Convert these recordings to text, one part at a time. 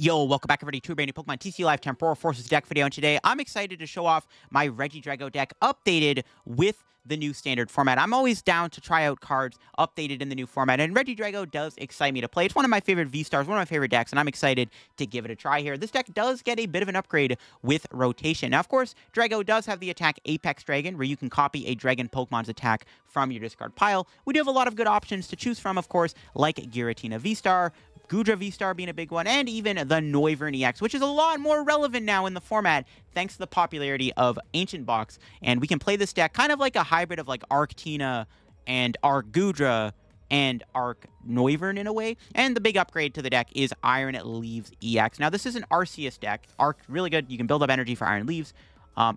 Yo, welcome back everybody to a brand new Pokemon TCG Live Temporal Forces deck video, and today I'm excited to show off my Regidrago deck updated with the new standard format. I'm always down to try out cards updated in the new format, and Regidrago does excite me to play. It's one of my favorite V-Stars, one of my favorite decks, and I'm excited to give it a try here. This deck does get a bit of an upgrade with rotation. Now, of course, Drago does have the attack Apex Dragon, where you can copy a Dragon Pokemon's attack from your discard pile. We do have a lot of good options to choose from, of course, like Giratina VSTAR, Goodra VSTAR being a big one, and even the Noivern EX, which is a lot more relevant now in the format thanks to the popularity of Ancient Box. And we can play this deck kind of like a hybrid of like Arctina and Arc Goodra and Arc Noivern in a way. And the big upgrade to the deck is Iron Leaves EX. Now, this is an Arceus deck. Arc, really good. You can build up energy for Iron Leaves.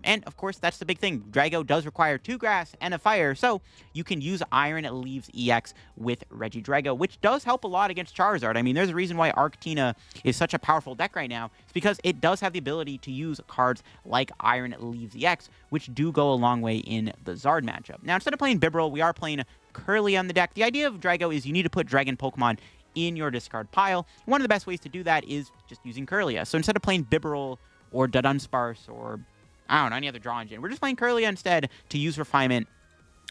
And, of course, that's the big thing. Drago does require 2 grass and a fire, so you can use Iron Leaves EX with Regidrago, which does help a lot against Charizard. I mean, there's a reason why Arctina is such a powerful deck right now. It's because it does have the ability to use cards like Iron Leaves EX, which do go a long way in the Zard matchup. Now, instead of playing Bibarel, we are playing Kirlia on the deck. The idea of Drago is you need to put Dragon Pokemon in your discard pile. One of the best ways to do that is just using Kirlia. So instead of playing Bibarel or Dudunsparce or I don't know, any other draw engine, we're just playing Kirlia instead to use Refinement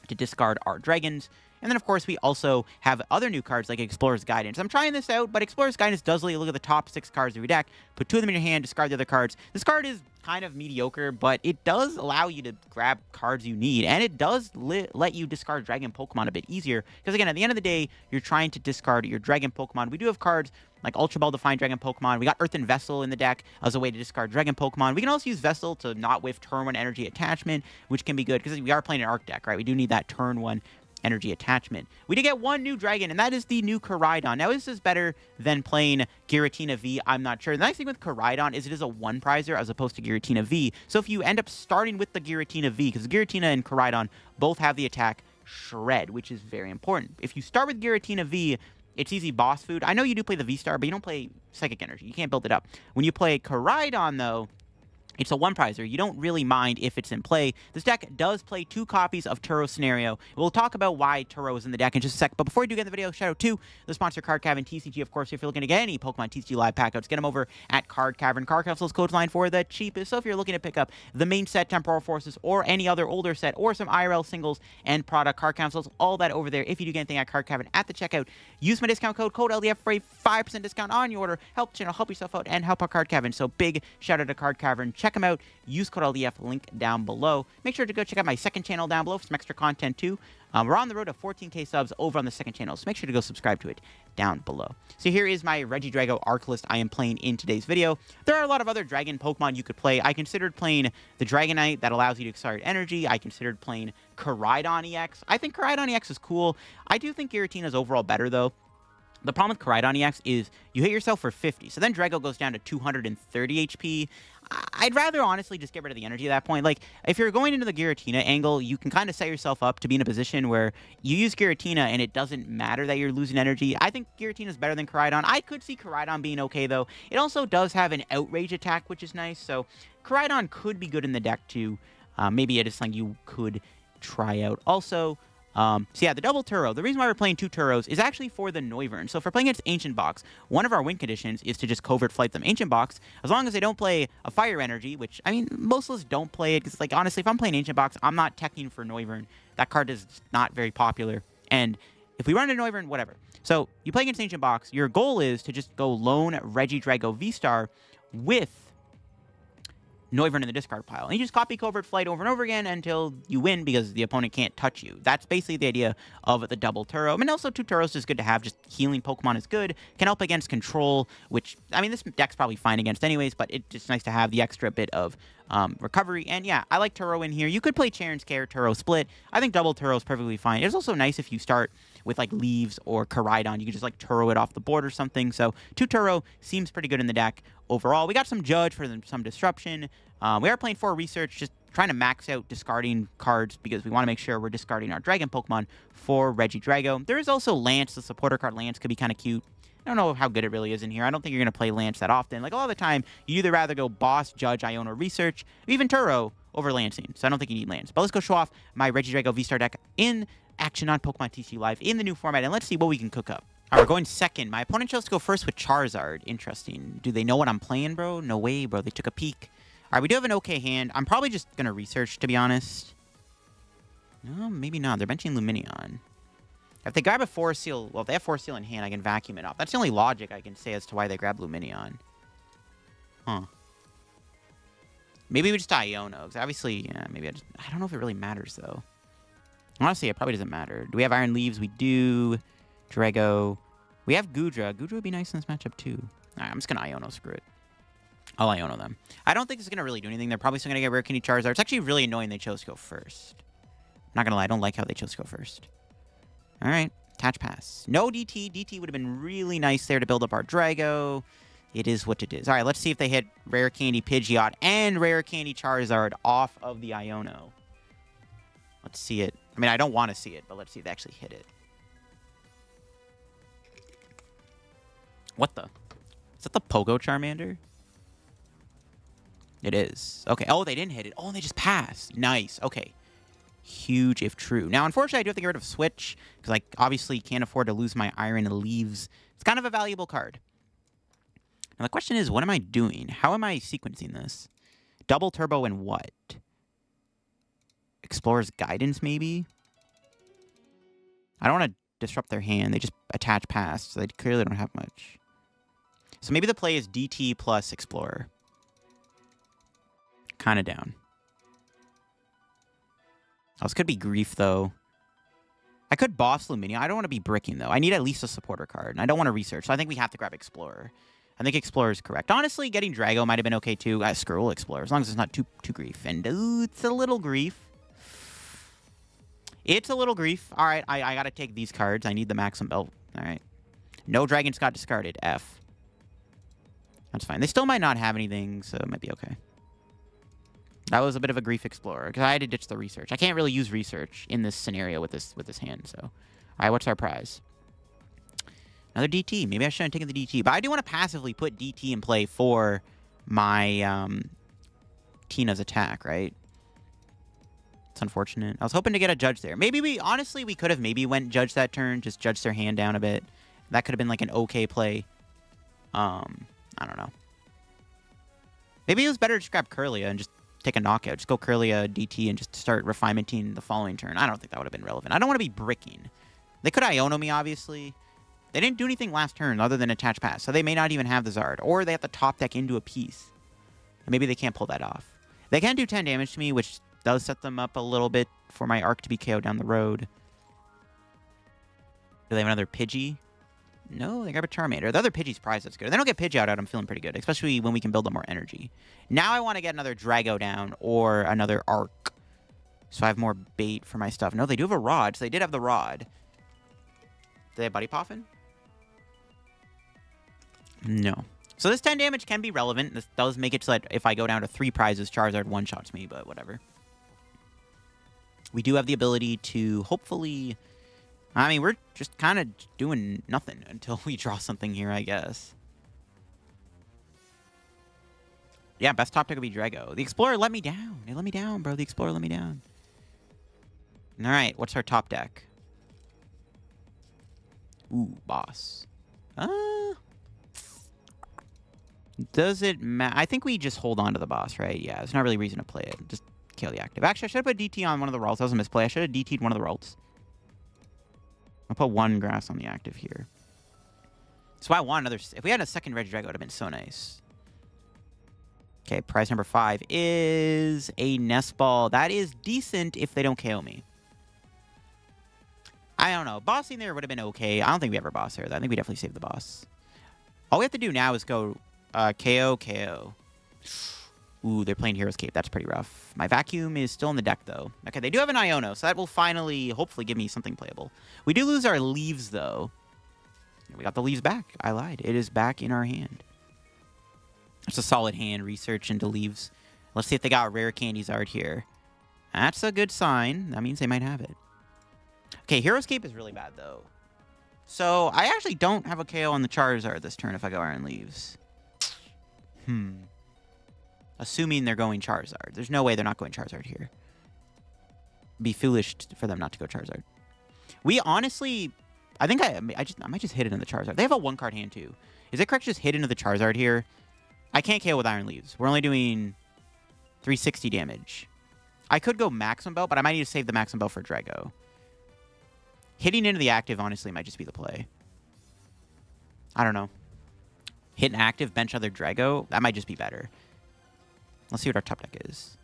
to discard our dragons. And then, of course, we also have other new cards like Explorer's Guidance. I'm trying this out, but Explorer's Guidance does let you look at the top 6 cards of your deck, put 2 of them in your hand, discard the other cards. This card is kind of mediocre, but it does allow you to grab cards you need, and it does let you discard Dragon Pokemon a bit easier. Because, again, at the end of the day, you're trying to discard your Dragon Pokemon. We do have cards like Ultra Ball Defined Dragon Pokemon. We got Earthen Vessel in the deck as a way to discard Dragon Pokemon. We can also use Vessel to not whiff turn 1 energy attachment, which can be good because we are playing an Arc deck, right? We do need that turn 1 energy attachment. We did get one new dragon, and that is the new Koraidon. Now, is this better than playing Giratina V? I'm not sure. The nice thing with Koraidon is it is a 1-prizer as opposed to Giratina V. So if you end up starting with the Giratina V, because Giratina and Koraidon both have the attack Shred, which is very important. If you start with Giratina V, it's easy boss food. I know you do play the V-Star, but you don't play Psychic Energy. You can't build it up. When you play Koraidon, though, it's a 1-prizer. You don't really mind if it's in play. This deck does play 2 copies of Turo Scenario. We'll talk about why Turo is in the deck in just a sec. But before we do get in the video, shout out to the sponsor, Card Cavern TCG. Of course, if you're looking to get any Pokemon TCG live packouts, get them over at Card Cavern. Card Caven's code line for the cheapest. So if you're looking to pick up the main set, Temporal Forces, or any other older set, or some IRL singles and product, Card Caven's all that over there. If you do get anything at Card Cavern at the checkout, use my discount code LDF for a 5% discount on your order. Help the channel, help yourself out, and help our Card Cavern. So big shout out to Card Cavern. Check them out. Use code LDF, link down below. Make sure to go check out my second channel down below for some extra content too. We're on the road to 14K subs over on the second channel, so make sure to go subscribe to it down below. So here is my Regidrago arc list I am playing in today's video. There are a lot of other Dragon Pokemon you could play. I considered playing the Dragonite that allows you to accelerate energy. I considered playing Koraidon EX. I think Koraidon EX is cool. I do think Giratina is overall better though. The problem with Koraidon EX is you hit yourself for 50, so then Drago goes down to 230 HP. I'd rather honestly just get rid of the energy at that point. Like, if you're going into the Giratina angle, you can kind of set yourself up to be in a position where you use Giratina and it doesn't matter that you're losing energy. I think Giratina is better than Koraidon. I could see Koraidon being okay, though. It also does have an Outrage attack, which is nice, so Koraidon could be good in the deck, too. Maybe it is something you could try out. Also, so yeah, the double Turo. The reason why we're playing 2 Turos is actually for the Noivern. So if we're playing against Ancient Box, one of our win conditions is to just covert flight them Ancient Box, as long as they don't play a Fire Energy, which, I mean, most of us don't play it, because, like, honestly, if I'm playing Ancient Box, I'm not teching for Noivern. That card is not very popular, and if we run into Noivern, whatever. So you play against Ancient Box, your goal is to just go lone Regidrago VSTAR with Noivern in the discard pile. And you just copy Covert Flight over and over again until you win because the opponent can't touch you. That's basically the idea of the double Turo. I mean, also 2 Turos is good to have. Just healing Pokemon is good. Can help against control, which, I mean, this deck's probably fine against anyways, but it's just nice to have the extra bit of recovery. And yeah, I like Turo in here. You could play Charon's Care, Turo split. I think double Turo is perfectly fine. It's also nice if you start with like Leaves or Koraidon. You can just like Turo it off the board or something. So 2 Turo seems pretty good in the deck overall. We got some Judge for some disruption. We are playing 4 Research, just trying to max out discarding cards because we want to make sure we're discarding our Dragon Pokemon for Regidrago. There is also Lance, the supporter card. Lance could be kind of cute. I don't know how good it really is in here. I don't think you're going to play Lance that often. Like, a lot of the time, you'd either rather go Boss, Judge, Iono Research, or even Turo over Lancing. So I don't think you need Lance. But let's go show off my Regidrago VSTAR deck in action on Pokemon TCG Live in the new format, and let's see what we can cook up. All right, we're going second. My opponent chose to go first with Charizard. Interesting. Do they know what I'm playing, bro? No way, bro. They took a peek. All right, we do have an okay hand. I'm probably just going to research, to be honest. No, maybe not. They're benching Lumineon. If they grab a Force Seal, well, if they have Force Seal in hand, I can vacuum it off. That's the only logic I can say as to why they grab Lumineon. Huh. Maybe we just Iono. Because obviously, yeah, maybe I don't know if it really matters, though. Honestly, it probably doesn't matter. Do we have Iron Leaves? We do. Drago. We have Goodra. Goodra would be nice in this matchup, too. All right, I'm just going to Iono. Screw it. I'll Iono them. I don't think it's going to really do anything. They're probably still going to get Rare Candy Charizard. It's actually really annoying they chose to go first. I'm not going to lie. I don't like how they chose to go first. All right. Attach Pass. No DT. DT would have been really nice there to build up our Drago. It is what it is. All right, let's see if they hit Rare Candy Pidgeot and Rare Candy Charizard off of the Iono. Let's see it. I mean, I don't want to see it, but let's see if they actually hit it. What the? Is that the Pogo Charmander? It is. Okay. Oh, they didn't hit it. Oh, they just passed. Nice. Okay. Huge if true. Now, unfortunately, I do have to get rid of Switch because I obviously can't afford to lose my Iron Leaves. It's kind of a valuable card. Now, the question is, what am I doing? How am I sequencing this? Double Turbo and what? Explorer's Guidance, maybe? I don't want to disrupt their hand. They just attach Pass, so they clearly don't have much. So maybe the play is DT plus Explorer. Kind of down. Oh, this could be Grief, though. I could boss Lumineon. I don't want to be bricking, though. I need at least a supporter card, and I don't want to research, so I think we have to grab Explorer. I think Explorer is correct. Honestly, getting Drago might have been okay, too. Scroll Explorer, as long as it's not too Grief. And ooh, it's a little Grief. It's a little Grief. All right, I got to take these cards. I need the Maximum Belt. All right. No Dragons got discarded. F. That's fine. They still might not have anything, so it might be okay. That was a bit of a Grief Explorer, because I had to ditch the research. I can't really use research in this scenario with this hand, so. All right, what's our prize? Another DT. Maybe I shouldn't have taken the DT, but I do want to passively put DT in play for my Tina's attack, right? It's unfortunate. I was hoping to get a Judge there. Maybe honestly, we could have maybe went Judge that turn, just Judge their hand down a bit. That could have been like an okay play. I don't know. Maybe it was better to just grab Kirlia and just take a knockout. Just go Kirlia DT and just start refinementing the following turn. I don't think that would have been relevant. I don't want to be bricking. They could Iono me, obviously. They didn't do anything last turn other than attach Pass, so they may not even have the Zard. Or they have to top deck into a piece. And maybe they can't pull that off. They can do 10 damage to me, which does set them up a little bit for my Arc to be KO'd down the road. Do they have another Pidgey? No, they grab a Charmander. The other Pidgey's prize, that's good. If they don't get Pidgey out, I'm feeling pretty good, especially when we can build up more energy. Now I want to get another Drago down or another Arc, so I have more bait for my stuff. No, they do have a Rod, so they did have the Rod. Do they have Buddy Poffin? No. So this 10 damage can be relevant. This does make it so that if I go down to 3 prizes, Charizard one-shots me, but whatever. We do have the ability to hopefully... I mean, we're just kind of doing nothing until we draw something here, I guess. Yeah, best top deck would be Drago. The Explorer let me down. It let me down, bro. The Explorer let me down. All right, what's our top deck? Ooh, boss. Does it matter? I think we just hold on to the boss, right? Yeah, there's not really reason to play it. Just kill the active. Actually, I should have put DT on one of the Ralts. That was a misplay. I should have DT'd one of the Ralts. I'll put 1 grass on the active here. So I want another... If we had a second Regidrago, it would have been so nice. Okay, prize number 5 is a Nest Ball. That is decent if they don't KO me. I don't know. Bossing there would have been okay. I don't think we ever boss there. I think we definitely saved the boss. All we have to do now is go KO. Ooh, they're playing Hero's Cape. That's pretty rough. My Vacuum is still in the deck, though. Okay, they do have an Iono, so that will finally, hopefully, give me something playable. We do lose our Leaves, though. We got the Leaves back. I lied. It is back in our hand. It's a solid hand. Research into Leaves. Let's see if they got Rare Candy Zard here. That's a good sign. That means they might have it. Okay, Hero's Cape is really bad, though. So, I actually don't have a KO on the Charizard this turn if I go Iron Leaves. Assuming they're going Charizard. There's no way they're not going Charizard here. It'd be foolish for them not to go Charizard. We honestly I think I might just hit into the Charizard. They have a 1-card hand, too. Is it correct to just hit into the Charizard here? I can't KO with Iron Leaves. We're only doing 360 damage. I could go Maximum Belt, but I might need to save the Maximum Belt for Drago. Hitting into the active, honestly, might just be the play. I don't know. Hit an active, bench other Drago. That might just be better. Let's see what our top deck is.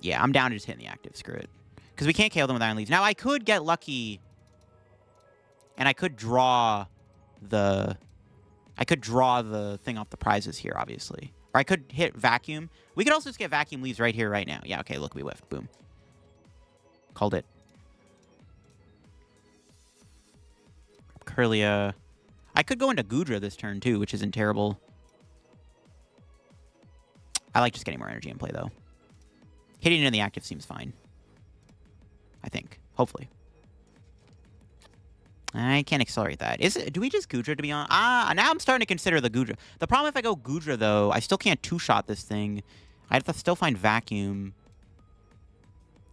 Yeah, I'm down to just hitting the active. Screw it. Because we can't KO them with Iron Leaves. Now, I could get lucky, and I could draw the thing off the prizes here, obviously. Or I could hit Vacuum. We could also just get Vacuum Leaves right here, right now. Yeah, okay, look, we whiffed. Boom. Called it. Kirlia. I could go into Goodra this turn, too, which isn't terrible. I like just getting more energy in play, though. Hitting in the active seems fine. I think. Hopefully. I can't accelerate that. Do we just Goodra, to be honest? Now I'm starting to consider the Goodra. The problem if I go Goodra, though, I still can't two-shot this thing. I have to still find Vacuum.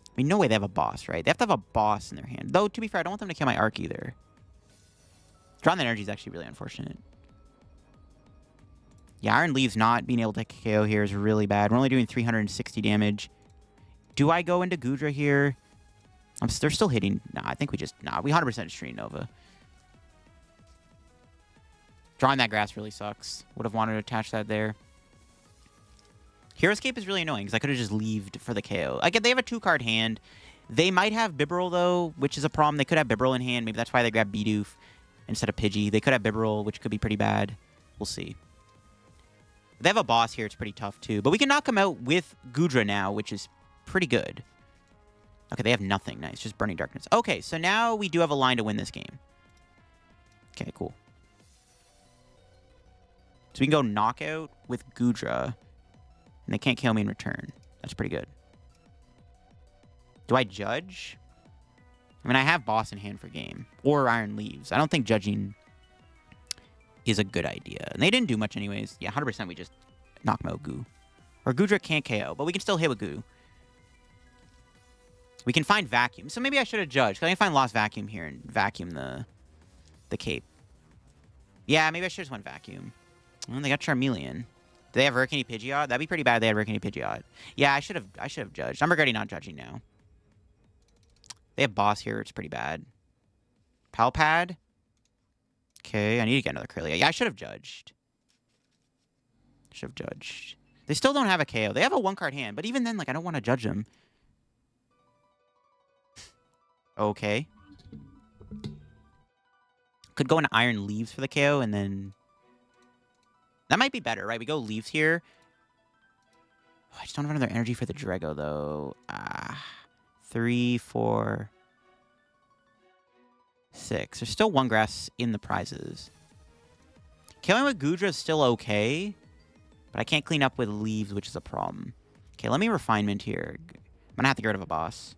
I mean, no way they have a boss, right? They have to have a boss in their hand. Though, to be fair, I don't want them to kill my Arc either. Drawing that energy is actually really unfortunate. Yeah, Iron Leaves not being able to KO here is really bad. We're only doing 360 damage. Do I go into Goodra here? They're still hitting. Nah, I think we just... Nah, we 100% Stream Nova. Drawing that grass really sucks. Would have wanted to attach that there. Hero Escape is really annoying because I could have just leaved for the KO. Again, they have a 2-card hand. They might have Bibarel, though, which is a problem. They could have Bibarel in hand. Maybe that's why they grabbed Bidoof instead of Pidgey. They could have Bibarel, which could be pretty bad. We'll see. If they have a boss here, it's pretty tough, too. But we can knock them out with Goodra now, which is pretty good. Okay, they have nothing. Nice. Just Burning Darkness. Okay, so now we do have a line to win this game. Okay, cool. So we can go Knockout with Goodra. And they can't kill me in return. That's pretty good. Do I Judge? I mean, I have Boss in hand for game. Or Iron Leaves. I don't think judging is a good idea. And they didn't do much anyways. Yeah, 100% we just knock them out Goo. Or Goodra can't KO, but we can still hit with Goo. We can find Vacuum. So maybe I should have judged. I can find Lost Vacuum here and vacuum the cape. Yeah, maybe I should have just went Vacuum. Well, they got Charmeleon. Do they have Rurikini Pidgeot? That'd be pretty bad if they had Rurikini Pidgeot. Yeah, I should have judged. I'm regretting not judging now. They have Boss here. It's pretty bad. Palpad. Okay, I need to get another Kirlia. Yeah, I should have judged. Should have judged. They still don't have a KO. They have a 1-card hand, but even then, like, I don't want to judge them. Okay. Could go into Iron Leaves for the KO, and then... That might be better, right? We go Leaves here. Oh, I just don't have another energy for the Drago, though. 3, 4, 6. There's still 1 grass in the prizes. Killing with Goodra is still okay, but I can't clean up with Leaves, which is a problem. Okay, let me Refinement here. I'm going to have to get rid of a boss.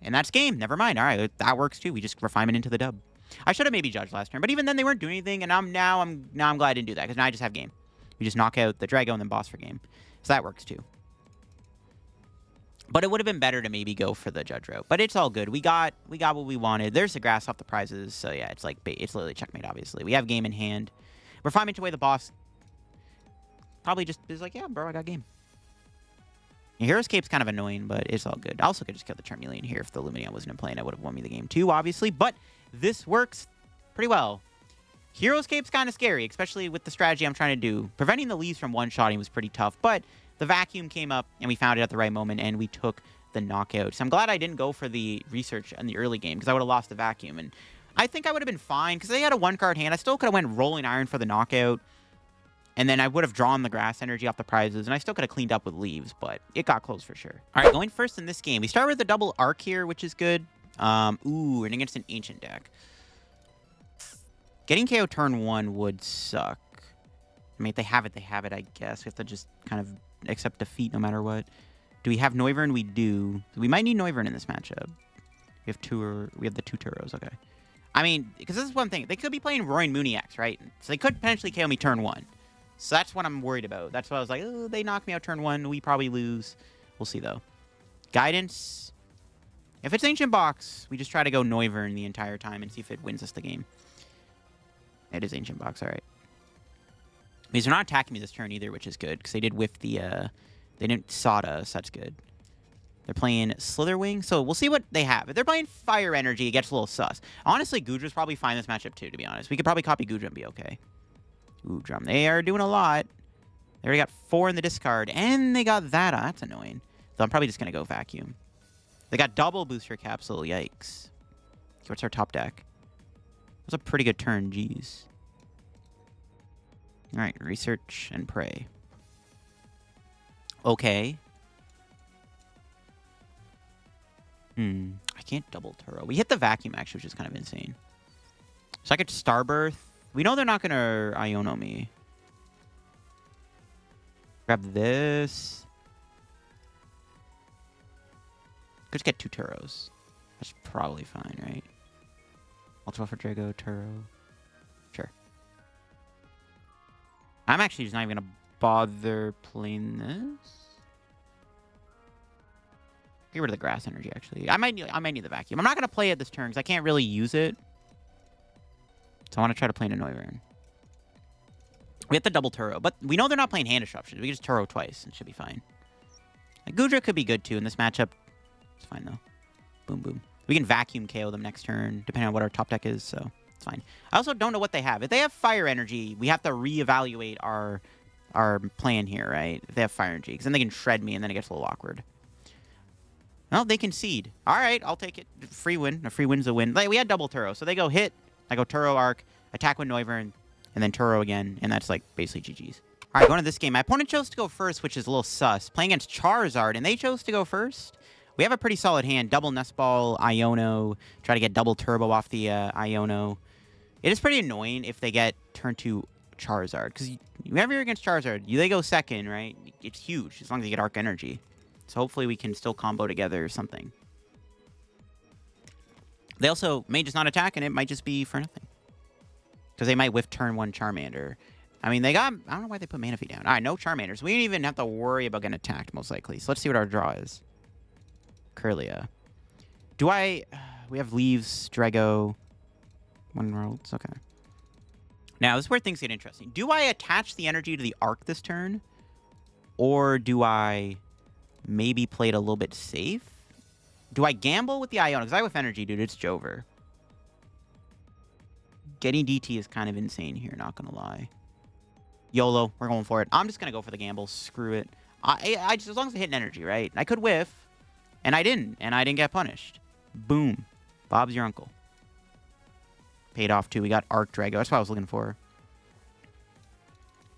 And that's game. Never mind. All right, that works too. We just Refinement into the dub. I should have maybe judged last turn, but even then they weren't doing anything, and now I'm glad I didn't do that, because now I just have game. We just knock out the Drago and then boss for game. So that works too. But it would have been better to maybe go for the judge route. But it's all good. We got what we wanted. There's the grass off the prizes, so yeah, it's like it's literally checkmate, obviously. We have game in hand. Refinement away the boss. Probably just is like, yeah, bro, I got game. Hero Escape's kind of annoying, but it's all good. I also could just kill the Charmeleon here if the Lumineon wasn't in play, and I would have won me the game too, obviously. But this works pretty well. Hero Escape's kind of scary, especially with the strategy I'm trying to do. Preventing the Leaves from one-shotting was pretty tough, but the Vacuum came up, and we found it at the right moment, and we took the knockout. So I'm glad I didn't go for the research in the early game, because I would have lost the Vacuum. And I think I would have been fine, because they had a 1-card hand. I still could have went Rolling Iron for the knockout. And then I would have drawn the grass energy off the prizes, and I still could have cleaned up with Leaves, but it got close for sure. All right, going first in this game. We start with the double Arc here, which is good. Ooh, and against an Ancient deck. Getting KO turn 1 would suck. I mean, if they have it, I guess. We have to just kind of accept defeat no matter what. Do we have Noivern? We do. We might need Noivern in this matchup. We have the 2 Turos, okay. I mean, because this is one thing. They could be playing Roaring Mooney-X, right? So they could potentially KO me turn 1. So that's what I'm worried about. That's why I was like, oh, they knock me out turn 1. We probably lose. We'll see, though. Guidance. If it's Ancient Box, we just try to go Noivern the entire time and see if it wins us the game. It is Ancient Box, all right. Because they're not attacking me this turn either, which is good, because they did whiff the, they didn't Sada, so that's good. They're playing Slitherwing, so we'll see what they have. If they're playing Fire Energy, it gets a little sus. Honestly, Goodra's probably fine this matchup too, to be honest. We could probably copy Goodra and be okay. Ooh, Drum. They are doing a lot. They already got 4 in the discard, and they got that. That's annoying. So I'm probably just going to go Vacuum. They got double Booster Capsule. Yikes. Okay, what's our top deck? That was a pretty good turn. Jeez. All right, Research and Pray. Okay. I can't double Turo. We hit the Vacuum, actually, which is kind of insane. So I could Starbirth. We know they're not going to Iono me. Grab this. Could just get 2 Turos. That's probably fine, right? Ultra for Drago, Turo. Sure. I'm actually just not even going to bother playing this. Get rid of the Grass Energy, actually. I might need the Vacuum. I'm not going to play it this turn because I can't really use it. So I want to try to play in a Noivern. We have to double Turo, but we know they're not playing hand disruptions. We can just Turo twice. It should be fine. Like, Goodra could be good, too, in this matchup. It's fine, though. Boom, boom. We can Vacuum KO them next turn, depending on what our top deck is, so it's fine. I also don't know what they have. If they have Fire Energy, we have to reevaluate our plan here, right? If they have Fire Energy, because then they can shred me, and then it gets a little awkward. Well, they concede. All right, I'll take it. Free win. A free win's a win. Like, we had double Turo, so they go hit. I go Turo Arc, attack with Noivern, and then Turo again, and that's like basically GG's. All right, going to this game. My opponent chose to go first, which is a little sus. Playing against Charizard, and they chose to go first. We have a pretty solid hand. Double Nest Ball, Iono. Try to get double Turbo off the Iono. It is pretty annoying if they get turn 2 Charizard, because whenever you're against Charizard, they go second, right? It's huge, as long as you get Arc Energy. So hopefully we can still combo together or something. They also may just not attack, and it might just be for nothing. Because they might whiff turn 1 Charmander. I mean, they got... I don't know why they put Mana Fee down. All right, no Charmanders. We don't even have to worry about getting attacked, most likely. So let's see what our draw is. Kirlia. Do I... we have Leaves, Drago, 1 Ralts. Okay. Now, this is where things get interesting. Do I attach the energy to the Arc this turn? Or do I maybe play it a little bit safe? Do I gamble with the Iono? Because I whiff energy, dude. It's Jover. Getting DT is kind of insane here, not going to lie. YOLO. We're going for it. I'm just going to go for the gamble. Screw it. I just, as long as I hit an energy, right? I could whiff, and I didn't get punished. Boom. Bob's your uncle. Paid off, too. We got Arc Drago. That's what I was looking for.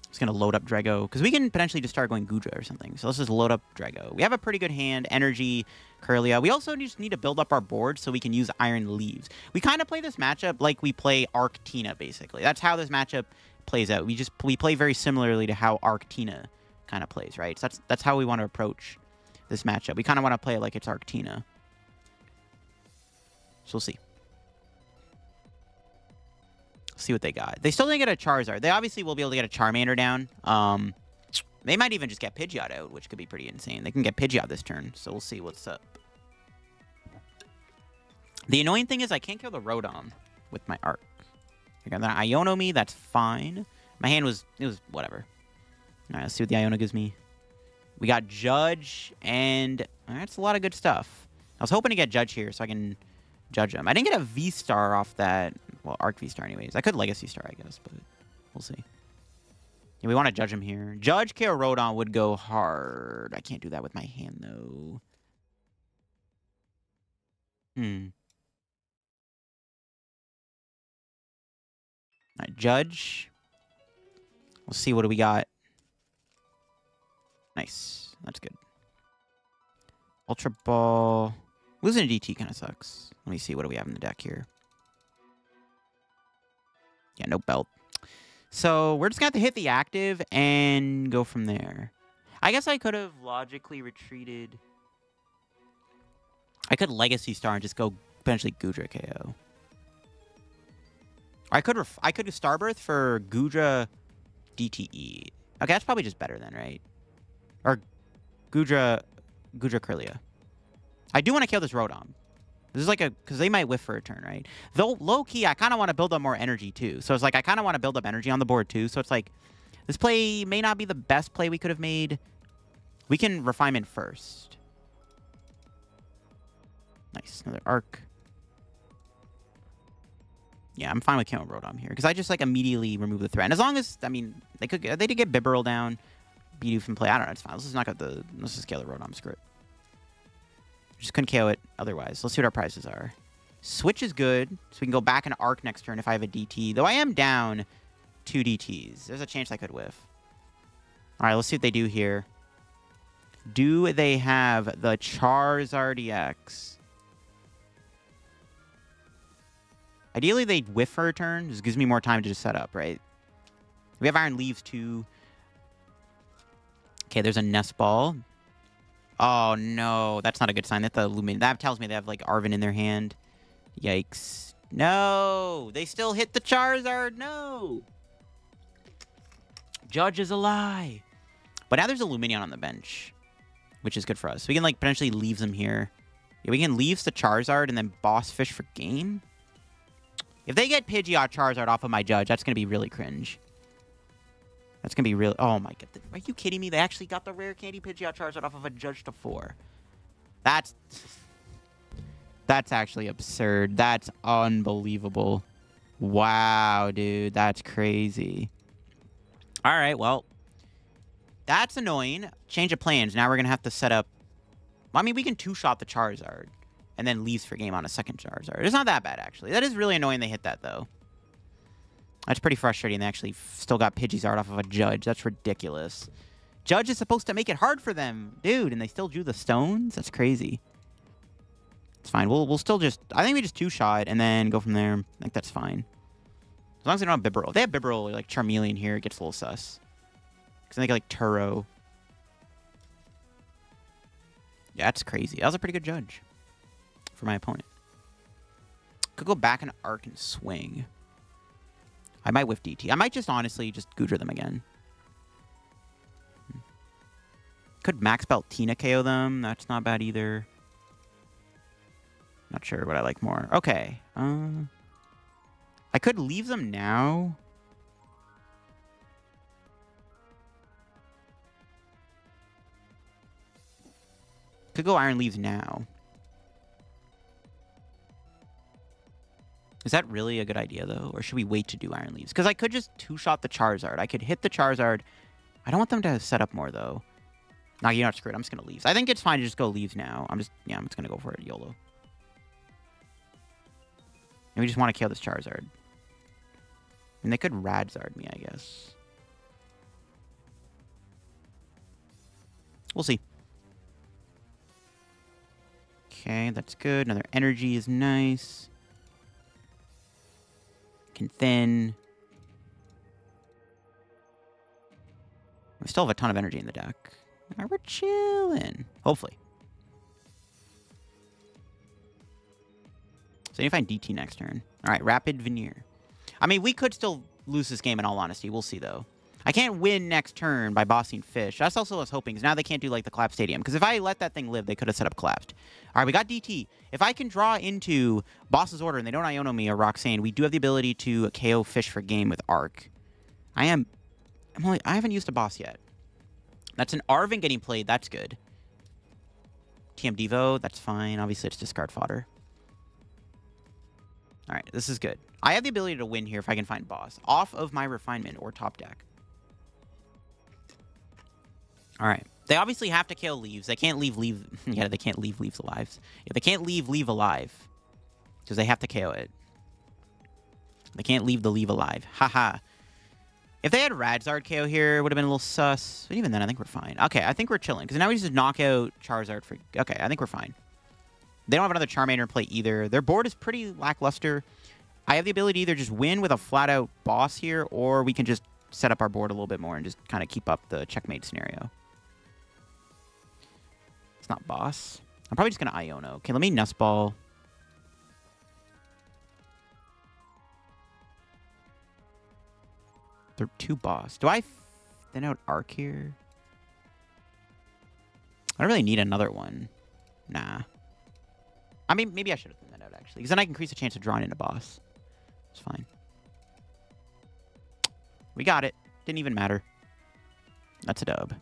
Just going to load up Drago. Because we can potentially just start going Goodra or something. So let's just load up Drago. We have a pretty good hand. Energy, Kirlia. We also just need to build up our board so we can use Iron Leaves. We kind of play this matchup like we play Arc Tina, basically. That's how this matchup plays out. We play very similarly to how Arc Tina kind of plays, right? So that's how we want to approach this matchup. We kind of want to play it like it's Arc Tina. So we'll see. See what they got. They still didn't get a Charizard. They obviously will be able to get a Charmander down. They might even just get Pidgeot out, which could be pretty insane. They can get Pidgeot this turn, so we'll see what's up. The annoying thing is I can't kill the Rotom with my Arc. Okay, then Iono me, that's fine. My hand was, it was whatever. All right, let's see what the Iono gives me. We got Judge, and that's a lot of good stuff. I was hoping to get Judge here so I can judge him. I didn't get a V-Star off that. Well, Arc V-Star anyways. I could Legacy Star, I guess, but we'll see. Yeah, we want to judge him here. Judge KO Rotom would go hard. I can't do that with my hand, though. All right, Judge. We'll see what do we got. Nice. That's good. Ultra Ball. Losing a DT kind of sucks. Let me see. What do we have in the deck here? Yeah, no belt. So we're just going to have to hit the active and go from there. I guess I could have logically retreated. I could Legacy Star and just go potentially Goodra KO. Or I could Starbirth for Goodra DTE. Okay, that's probably just better then, right? Or Goodra Kirlia. I do want to kill this Rotom. This is like a... Because they might whiff for a turn, right? Though, low-key, I kind of want to build up more energy, too. So it's like, I kind of want to build up energy on the board, too. So it's like, this play may not be the best play we could have made. We can refinement first. Nice. Another arc. Yeah, I'm fine with killing Rotom here. Because I just, like, immediately remove the threat. And as long as... I mean, they did get Bibarel down. Bidoof in play. I don't know. It's fine. Let's just knock out the... Let's just kill the Rotom script. Just couldn't KO it otherwise. Let's see what our prices are. Switch is good, so we can go back and arc next turn if I have a DT. Though I am down 2 DTs. There's a chance I could whiff. All right, let's see what they do here. Do they have the Charizard EX? Ideally, they'd whiff for a turn. This gives me more time to just set up, right? We have Iron Leaves, too. Okay, there's a Nest Ball. Oh, no. That's not a good sign. That tells me they have, like, Arven in their hand. Yikes. No! They still hit the Charizard! No! Judge is a lie. But now there's a Lumineon on the bench, which is good for us. We can, like, potentially leave them here. Yeah, we can leave the Charizard and then Boss Fish for game. If they get Pidgeot Charizard off of my Judge, that's going to be really cringe. That's going to be really... Oh, my God. Are you kidding me? They actually got the rare candy Pidgeot Charizard off of a Judge to 4. That's actually absurd. That's unbelievable. Wow, dude. That's crazy. All right, well. That's annoying. Change of plans. Now we're going to have to set up... I mean, we can two-shot the Charizard and then leaves for game on a second Charizard. It's not that bad, actually. That is really annoying they hit that, though. That's pretty frustrating. They actually still got Pidgeysart off of a Judge. That's ridiculous. Judge is supposed to make it hard for them, dude, and they still drew the stones? That's crazy. It's fine. We'll still just... I think we just two-shot and then go from there. I think that's fine. As long as they don't have Bibarel. If they have Bibarel, like Charmeleon here, it gets a little sus. Because I think like Turo. Yeah, that's crazy. That was a pretty good Judge for my opponent. Could go back and arc and swing. I might whiff DT. I might just honestly just Goodra them again. Could Max Belt Tina KO them. That's not bad either. Not sure what I like more. Okay. I could leave them now. Could go Iron Leaves now. Is that really a good idea, though? Or should we wait to do Iron Leaves? Because I could just two-shot the Charizard. I could hit the Charizard. I don't want them to set up more, though. No, you know what? Screw it. I'm just going to Leaves. I think it's fine to just go Leaves now. I'm just going to go for it. YOLO. And we just want to kill this Charizard. And they could Radzard me, I guess. We'll see. Okay, that's good. Another energy is nice. Can thin. We still have a ton of energy in the deck. Right, we're chilling. Hopefully. So you find DT next turn. All right, Rapid Veneer. I mean, we could still lose this game in all honesty. We'll see, though. I can't win next turn by bossing Fish. That's also what I was hoping, because now they can't do, like, the Collapse Stadium. Because if I let that thing live, they could have set up Collapsed. All right, we got DT. If I can draw into Boss's Order and they don't Iono me or Roxanne, we do have the ability to KO Fish for game with Arc. I haven't used a boss yet. That's an Arven getting played. That's good. TM Devo, that's fine. Obviously, it's discard fodder. All right, this is good. I have the ability to win here if I can find boss off of my refinement or top deck. All right. They obviously have to kill Leaves. They can't leave yeah, they can't leave Leaves alive. Yeah, they can't leave alive. Because they have to KO it. They can't leave the Leave alive. Haha. If they had Radzard KO here, it would have been a little sus. But even then, I think we're fine. Okay, I think we're chilling. Because now we just knock out Charizard for... Okay, I think we're fine. They don't have another Charmander in play either. Their board is pretty lackluster. I have the ability to either just win with a flat-out boss here, or we can just set up our board a little bit more and just kind of keep up the checkmate scenario. It's not boss. I'm probably just going to Iono. Okay, let me Nest Ball. They're 2 boss. Do I thin out Arc here? I don't really need another one. Nah. I mean, maybe I should have thrown that out, actually. Because then I can increase the chance of drawing in a boss. It's fine. We got it. Didn't even matter. That's a dub.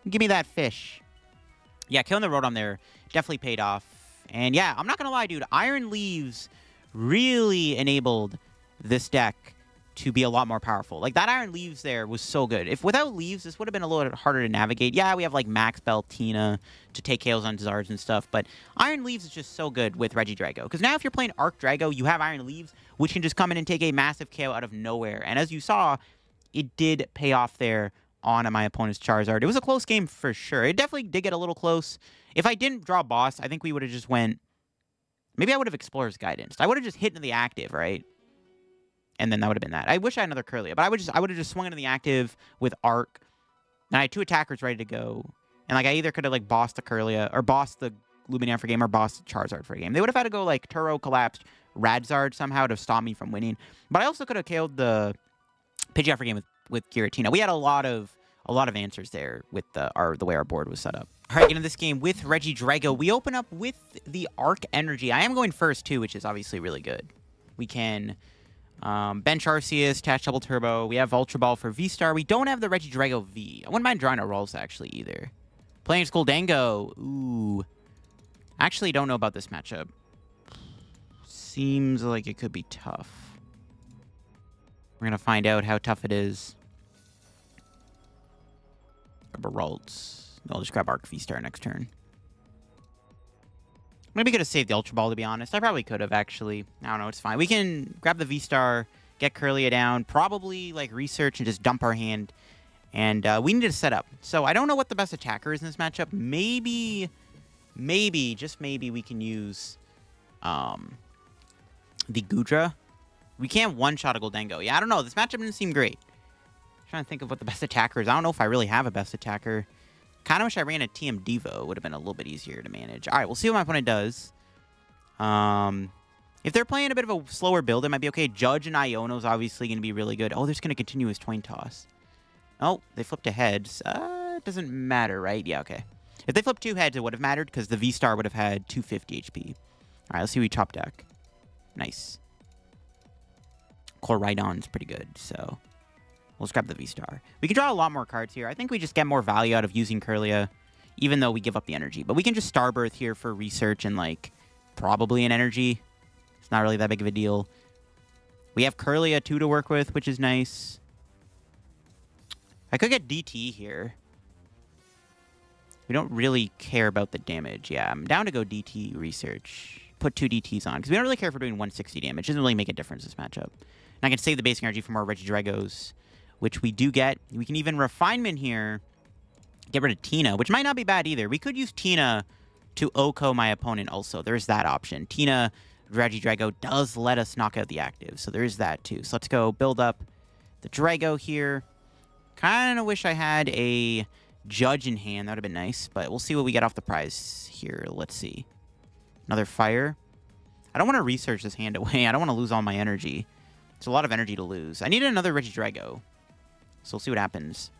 Give me that fish. Yeah, killing the Rotom there definitely paid off. And yeah, I'm not going to lie, dude. Iron Leaves really enabled this deck to be a lot more powerful. Like, that Iron Leaves there was so good. If without Leaves, this would have been a little harder to navigate. Yeah, we have, like, Max Belt Tina to take KOs on Zards and stuff, but Iron Leaves is just so good with Regidrago. Because now if you're playing Arc Drago, you have Iron Leaves, which can just come in and take a massive KO out of nowhere. And as you saw, it did pay off there on my opponent's Charizard. It was a close game for sure. It definitely did get a little close. If I didn't draw boss, I think we would have just went... Maybe I would have Explorer's Guidance. I would have just hit into the active, right? And then that would have been that. I wish I had another Kirlia, but I would have just swung into the active with Arc. And I had 2 attackers ready to go. And like I either could have like bossed the Kirlia or bossed the Lumineon for a game or bossed Charizard for a game. They would have had to go like Turo, collapsed Radzard somehow to stop me from winning. But I also could have killed the Pidgeot for a game with Giratina. We had a lot of answers there with the way our board was set up. All right, into this game with Regidrago, we open up with the Arc Energy. I am going first too, which is obviously really good. We can bench Arceus, attach Double Turbo. We have Ultra Ball for VSTAR. We don't have the Regidrago V. I wouldn't mind drawing a Ralts actually either. Playing Skoldango. Ooh. Actually, don't know about this matchup. Seems like it could be tough. We're going to find out how tough it is. Grab a Ralts. I'll just grab Arc VSTAR next turn. Maybe could have saved the Ultra Ball, to be honest. I probably could have, actually. I don't know, it's fine. We can grab the VSTAR, get Kirlia down, probably, like, research and just dump our hand. And we need to set up. So I don't know what the best attacker is in this matchup. Maybe, just maybe, we can use the Goodra. We can't one-shot a Goldengo. Yeah, I don't know. This matchup didn't seem great. I'm trying to think of what the best attacker is. I don't know if I really have a best attacker. Kind of wish I ran a TM Devo. It would have been a little bit easier to manage. All right, we'll see what my opponent does. If they're playing a bit of a slower build, it might be okay. Judge and Iono is obviously going to be really good. Oh, they're just going to continue his Twain Toss. Oh, they flipped a heads. It doesn't matter, right? Yeah, okay. If they flipped 2 heads, it would have mattered because the VSTAR would have had 250 HP. All right, let's see what we top deck. Nice. Koraidon's pretty good, so... Let's grab the VSTAR. We can draw a lot more cards here. I think we just get more value out of using Kirlia, even though we give up the energy. But we can just Starbirth here for research and, like, probably an energy. It's not really that big of a deal. We have Kirlia, too, to work with, which is nice. I could get DT here. We don't really care about the damage. Yeah, I'm down to go DT research. Put 2 DTs on, because we don't really care if we're doing 160 damage. It doesn't really make a difference this matchup. And I can save the basic energy from our Regidragos, which we do get. We can even Refinement here, get rid of Tina, which might not be bad either. We could use Tina to OHKO my opponent also. There's that option. Tina, Regidrago does let us knock out the active, so there's that too. So let's go build up the Drago here. Kind of wish I had a Judge in hand. That would have been nice, but we'll see what we get off the prize here. Let's see. Another Fire. I don't want to research this hand away. I don't want to lose all my energy. It's a lot of energy to lose. I need another Regidrago. So we'll see what happens.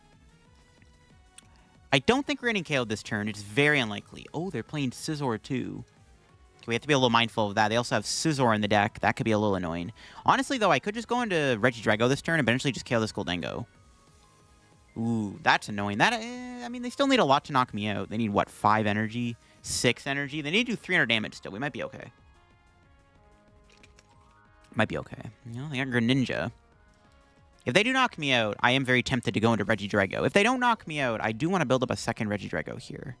I don't think we're getting KO'd this turn. It's very unlikely. Oh, they're playing Scizor too. Okay, we have to be a little mindful of that. They also have Scizor in the deck. That could be a little annoying. Honestly, though, I could just go into Regidrago this turn and eventually just KO this Goldengo. Ooh, that's annoying. That I mean, they still need a lot to knock me out. They need, what, 5 energy? 6 energy? They need to do 300 damage still. We might be okay. Might be okay. You know, they got Greninja. If they do knock me out, I am very tempted to go into Regidrago. If they don't knock me out, I do want to build up a second Regidrago here.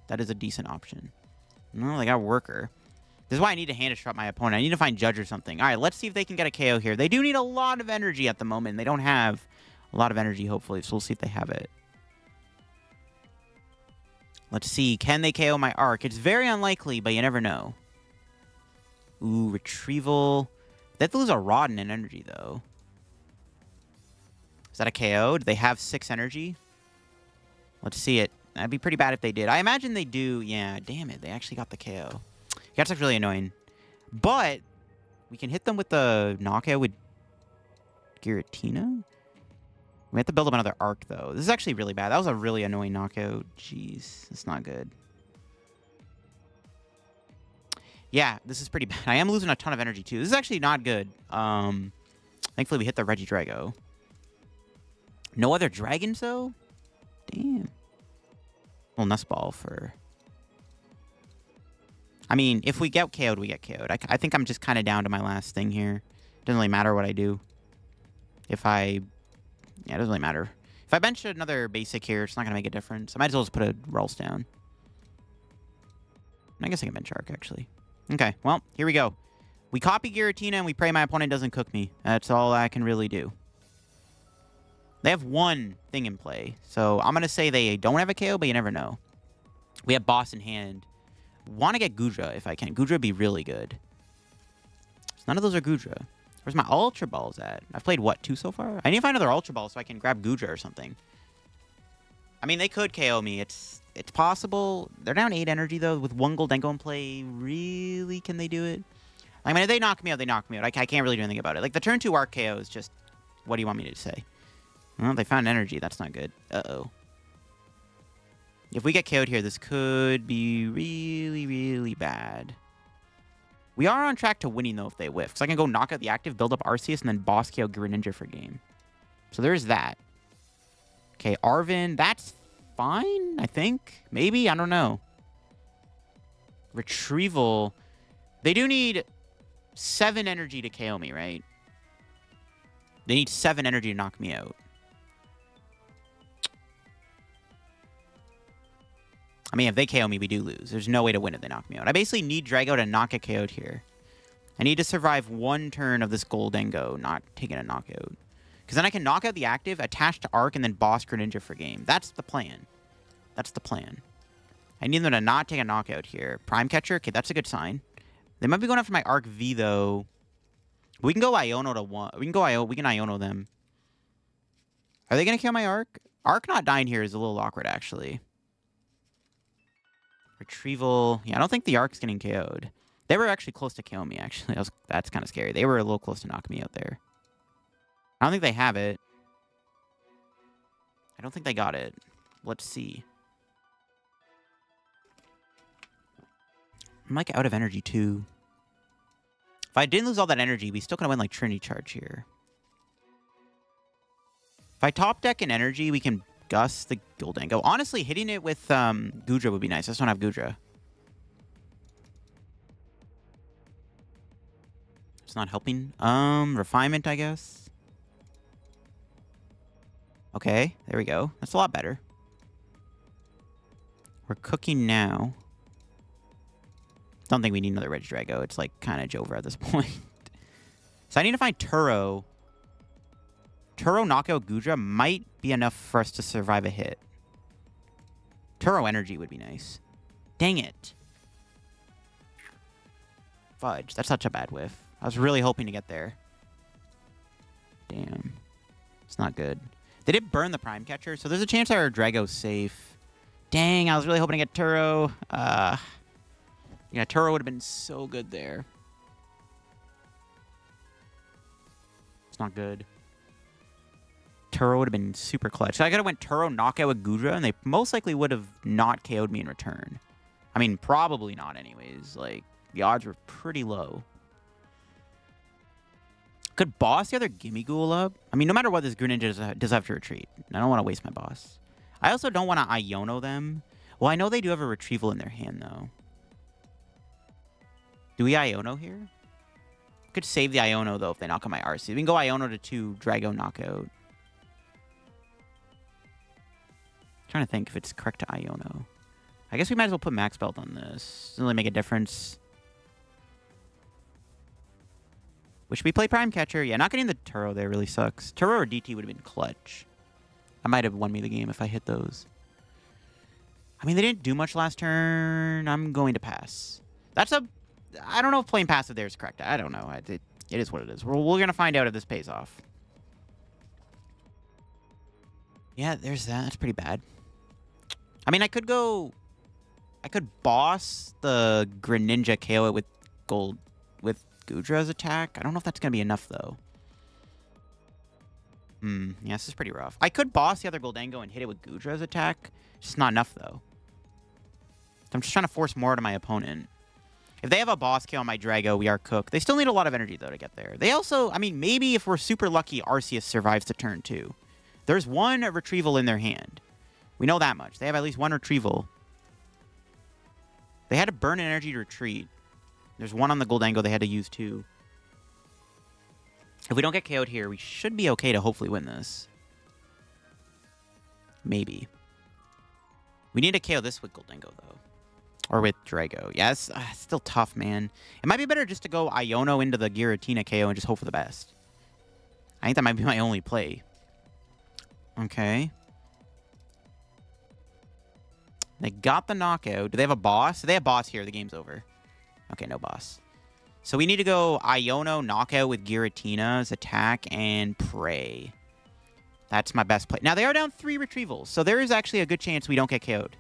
That is a decent option. No, they got Worker. This is why I need to hand disrupt my opponent. I need to find Judge or something. All right, let's see if they can get a KO here. They do need a lot of energy at the moment. They don't have a lot of energy, hopefully, so we'll see if they have it. Let's see. Can they KO my Arc? It's very unlikely, but you never know. Ooh, Retrieval. They have to lose a Rodden in energy, though. Is that a KO? Do they have 6 energy? Let's see it. That'd be pretty bad if they did. I imagine they do. Yeah, damn it. They actually got the KO. That's like really annoying. But we can hit them with the knockout with Giratina. We have to build up another Arc, though. This is actually really bad. That was a really annoying knockout. Jeez, it's not good. Yeah, this is pretty bad. I am losing a ton of energy, too. This is actually not good. Thankfully, we hit the Regidrago. No other dragons, though? Damn. Well, Nest Ball for... I mean, if we get KO'd, we get KO'd. I think I'm just kind of down to my last thing here. Doesn't really matter what I do. If I... Yeah, it doesn't really matter. If I bench another basic here, it's not going to make a difference. I might as well just put a Ralts down. I guess I can bench Arc, actually. Okay, well, here we go. We copy Giratina and we pray my opponent doesn't cook me. That's all I can really do. They have one thing in play. So I'm going to say they don't have a KO, but you never know. We have Boss in hand. Want to get Goodra if I can. Goodra would be really good. So none of those are Goodra. Where's my Ultra Balls at? I've played, what, 2 so far? I need to find another Ultra Ball so I can grab Goodra or something. I mean, they could KO me. It's possible. They're down 8 energy, though, with 1 Goldengo in play. Really? Can they do it? I mean, if they knock me out, they knock me out. I can't really do anything about it. Like, the turn 2 Arc KO is just... What do you want me to say? Well, they found energy. That's not good. Uh-oh. If we get KO'd here, this could be really, really bad. We are on track to winning, though, if they whiff. Because I can go knock out the active, build up Arceus, and then boss KO Greninja for game. So there's that. Okay, Arven, that's fine, I think. Maybe, I don't know. Retrieval. They do need 7 energy to KO me, right? They need 7 energy to knock me out. I mean, if they KO me, we do lose. There's no way to win if they knock me out. I basically need Drago to not get KO'd here. I need to survive 1 turn of this Goldengo not taking a knockout. Because then I can knock out the active, attach to Arc, and then boss Greninja for game. That's the plan. That's the plan. I need them to not take a knockout here. Prime Catcher? Okay, that's a good sign. They might be going after my Arc V, though. We can go Iono to 1. We can Iono them. Are they going to kill my Arc? Arc not dying here is a little awkward, actually. Retrieval. Yeah, I don't think the Arc's getting KO'd. They were actually close to killing me, actually. That's kind of scary. They were a little close to knocking me out there. I don't think they have it. I don't think they got it. Let's see. I'm like out of energy too. If I didn't lose all that energy, we still gonna win like Trinity Charge here. If I top deck in energy, we can Gus the Goldengo. Honestly, hitting it with Goodra would be nice. I just don't have Goodra. It's not helping. Refinement, I guess. Okay, there we go. That's a lot better. We're cooking now. Don't think we need another Regidrago. It's like kind of Jover at this point. So I need to find Turo. Turo knockout Goodra might be enough for us to survive a hit. Turo energy would be nice. Dang it. Fudge. That's such a bad whiff. I was really hoping to get there. Damn. It's not good. They did burn the Prime Catcher, so there's a chance our Drago's safe. Dang, I was really hoping to get Turo. Yeah, Turo would have been so good there. It's not good. Turo would have been super clutch. So I could have went Turo, knockout with Goodra, and they most likely would have not KO'd me in return. I mean, probably not anyways. Like, the odds were pretty low. Could boss the other Gimmighoul up? I mean, no matter what, this Greninja does have to retreat. I don't want to waste my boss. I also don't want to Iono them. Well, I know they do have a retrieval in their hand, though. Do we Iono here? Could save the Iono, though, if they knock on my Arceus. We can go Iono to 2, Drago knockout. Trying to think if it's correct to Iono. I guess we might as well put Max Belt on this. Doesn't really make a difference. Should we play Prime Catcher? Yeah, not getting the Turo there really sucks. Turo or DT would have been clutch. I might have won me the game if I hit those. I mean, they didn't do much last turn. I'm going to pass. That's a... I don't know if playing passive there is correct. I don't know. It is what it is. We're going to find out if this pays off. Yeah, there's that. That's pretty bad. I mean, I could go... I could boss the Greninja KO it with gold... with Goodra's attack. I don't know if that's going to be enough, though. Yeah, this is pretty rough. I could boss the other Goldengo and hit it with Goodra's attack. It's just not enough, though. I'm just trying to force more to my opponent. If they have a boss kill on my Drago, we are cooked. They still need a lot of energy, though, to get there. They also, I mean, maybe if we're super lucky, Arceus survives the turn, too. There's one retrieval in their hand. We know that much. They have at least one retrieval. They had to burn energy to retreat. There's one on the Goldango they had to use, too. If we don't get KO'd here, we should be okay to hopefully win this. Maybe. We need to KO this with Goldango, though. Or with Drago. Yes, it's still tough, man. It might be better just to go Iono into the Giratina KO and just hope for the best. I think that might be my only play. Okay. They got the knockout. Do they have a boss? If they have boss here, the game's over. Okay, no boss. So we need to go Iono knockout with Giratina's attack and pray. That's my best play. Now, they are down 3 retrievals, so there is actually a good chance we don't get KO'd.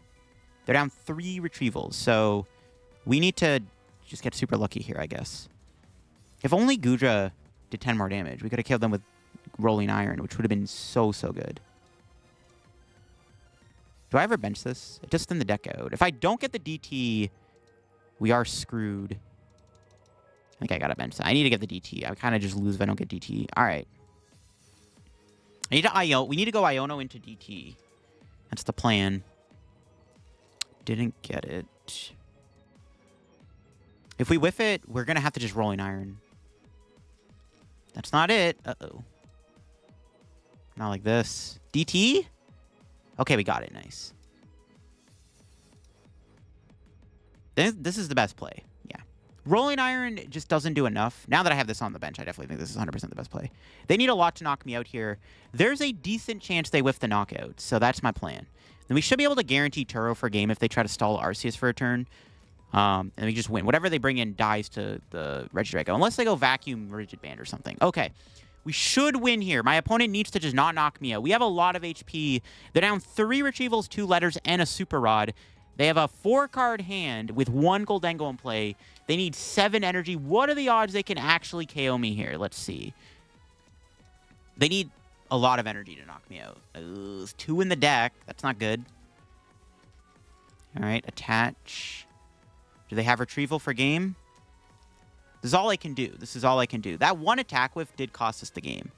They're down 3 retrievals, so we need to just get super lucky here, I guess. If only Goodra did 10 more damage, we could have killed them with Rolling Iron, which would have been so, so good. Do I ever bench this? Just in the deck out. If I don't get the DT, we are screwed. I think I gotta bench that. I need to get the DT. I kind of just lose if I don't get DT. All right. We need to go Iono into DT. That's the plan. Didn't get it. If we whiff it, we're gonna have to just Rolling Iron. That's not it. Uh-oh. Not like this. DT? Okay, we got it. Nice. This is the best play. Yeah. Rolling Iron just doesn't do enough. Now that I have this on the bench, I definitely think this is 100% the best play. They need a lot to knock me out here. There's a decent chance they whiff the knockout, so that's my plan. Then we should be able to guarantee Turo for game if they try to stall Arceus for a turn. And we just win. Whatever they bring in dies to the Regidrago. Unless they go Vacuum Rigid Band or something. Okay. We should win here. My opponent needs to just not knock me out. We have a lot of HP. They're down 3 retrievals, 2 letters, and a Super Rod. They have a 4-card hand with 1 Goldango in play. They need 7 energy. What are the odds they can actually KO me here? Let's see. They need a lot of energy to knock me out. There's 2 in the deck. That's not good. All right, attach. Do they have retrieval for game? This is all I can do. This is all I can do. That 1 attack whiff did cost us the game.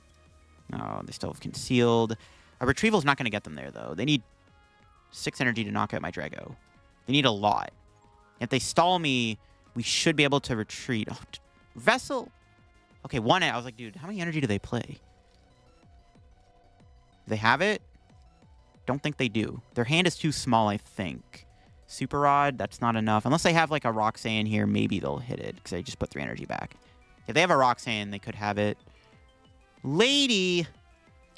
Oh, they still have concealed. A retrieval's not going to get them there, though. They need 6 energy to knock out my Drago. They need a lot. If they stall me, we should be able to retreat. Oh, Vessel. Okay, 1. I was like, dude, how many energy do they play? Do they have it? Don't think they do. Their hand is too small, I think. Super Rod, that's not enough. Unless they have like a Roxanne here, maybe they'll hit it because they just put 3 energy back. If they have a Roxanne, they could have it. Lady,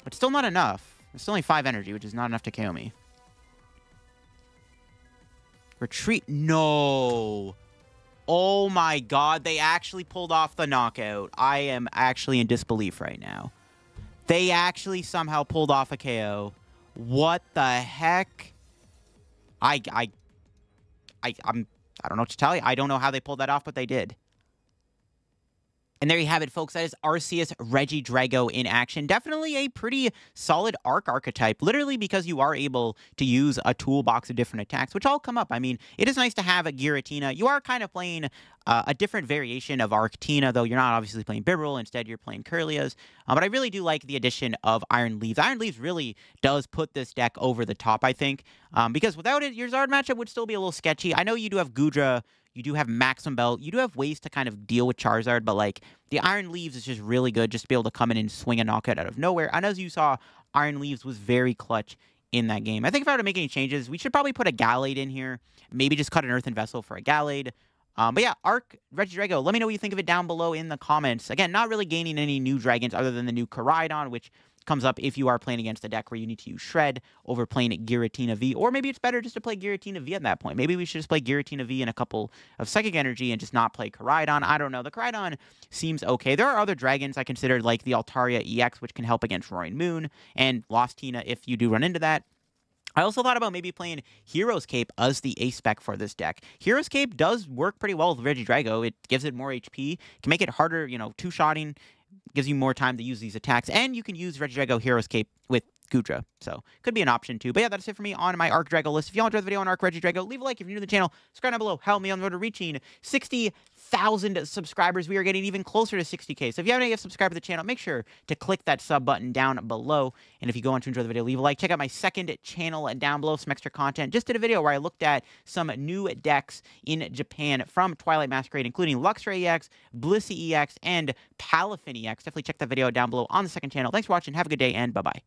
but still not enough. It's still only 5 energy, which is not enough to KO me. Retreat. No. Oh my god, they actually pulled off the knockout. I am actually in disbelief right now. They actually somehow pulled off a KO. What the heck? I don't know what to tell you. I don't know how they pulled that off, but they did. And there you have it, folks. That is Arceus Regidrago in action. Definitely a pretty solid Arc archetype, literally because you are able to use a toolbox of different attacks, which all come up. I mean, it is nice to have a Giratina. You are kind of playing a different variation of Arctina, though you're not obviously playing Bibarel. Instead, you're playing Kirlias. But I really do like the addition of Iron Leaves. Iron Leaves really does put this deck over the top, I think, because without it, your Zard matchup would still be a little sketchy. I know you do have Goodra. You do have Maximum Belt. You do have ways to kind of deal with Charizard, but, like, the Iron Leaves is just really good just to be able to come in and swing a knockout out of nowhere. And as you saw, Iron Leaves was very clutch in that game. I think if I were to make any changes, we should probably put a Gallade in here. Maybe just cut an Earthen Vessel for a Gallade. But yeah, Arc Regidrago, let me know what you think of it down below in the comments. Again, not really gaining any new dragons other than the new Koraidon, which comes up if you are playing against a deck where you need to use Shred over playing Giratina V. Or maybe it's better just to play Giratina V at that point. Maybe we should just play Giratina V and a couple of Psychic Energy and just not play Koraidon. I don't know. The Koraidon seems okay. There are other dragons I consider, like the Altaria EX, which can help against Roaring Moon, and Lost Tina if you do run into that. I also thought about maybe playing Hero's Cape as the A-spec for this deck. Hero's Cape does work pretty well with Regidrago. It gives it more HP, can make it harder, you know, two-shotting, gives you more time to use these attacks, and you can use Regidrago Hero's Cape with Goodra. So could be an option too. But yeah, that's it for me on my Regidrago list. If y'all enjoyed the video on Regidrago, leave a like. If you're new to the channel, subscribe down below. Help me on the road to reaching 60,000 subscribers. We are getting even closer to 60K. So if you haven't yet subscribed to the channel, make sure to click that sub button down below. And if you go on to enjoy the video, leave a like. Check out my second channel down below, some extra content. Just did a video where I looked at some new decks in Japan from Twilight Masquerade, including Luxray EX, Blissey EX, and Palafin EX. Definitely check that video down below on the second channel. Thanks for watching. Have a good day, and bye-bye.